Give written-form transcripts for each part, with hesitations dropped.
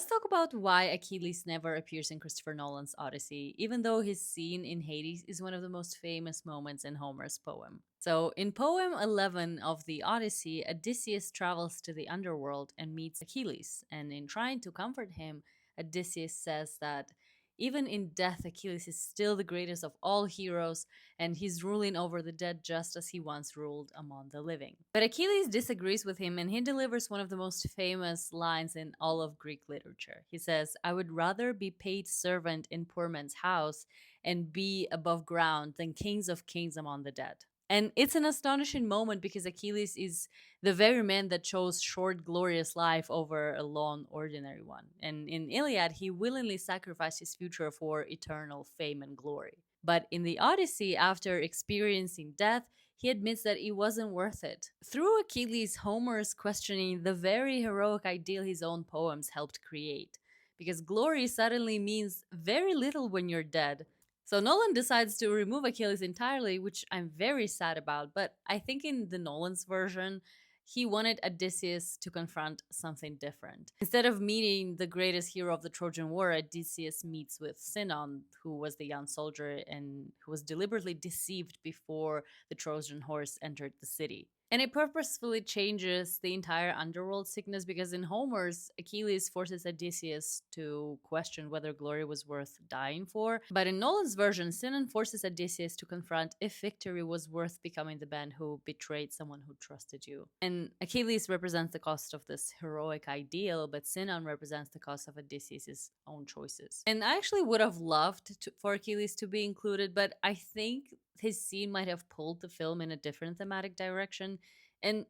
let's talk about why Achilles never appears in Christopher Nolan's Odyssey, even though his scene in Hades is one of the most famous moments in Homer's poem. So, in poem 11 of the Odyssey, Odysseus travels to the underworld and meets Achilles, and in trying to comfort him, Odysseus says that even in death, Achilles is still the greatest of all heroes, and he's ruling over the dead just as he once ruled among the living. But Achilles disagrees with him, and he delivers one of the most famous lines in all of Greek literature. He says, I would rather be paid servant in poor men's house and be above ground than kings of kings among the dead. And it's an astonishing moment because Achilles is the very man that chose short, glorious life over a long, ordinary one. And in Iliad, he willingly sacrificed his future for eternal fame and glory. But in the Odyssey, after experiencing death, he admits that it wasn't worth it. Through Achilles, Homer is questioning the very heroic ideal his own poems helped create. Because glory suddenly means very little when you're dead. So Nolan decides to remove Achilles entirely, which I'm very sad about. But I think in the Nolan's version, he wanted Odysseus to confront something different. Instead of meeting the greatest hero of the Trojan War, Odysseus meets with Sinon, who was the young soldier and who was deliberately deceived before the Trojan horse entered the city. And it purposefully changes the entire underworld sickness because in Homer's, Achilles forces Odysseus to question whether glory was worth dying for. But in Nolan's version, Sinon forces Odysseus to confront if victory was worth becoming the man who betrayed someone who trusted you. And Achilles represents the cost of this heroic ideal, but Sinon represents the cost of Odysseus' own choices. And I actually would have loved for Achilles to be included, but I think his scene might have pulled the film in a different thematic direction. And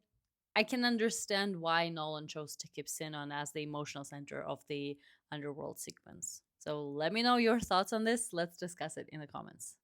I can understand why Nolan chose to keep Sinon as the emotional center of the underworld sequence. So let me know your thoughts on this. Let's discuss it in the comments.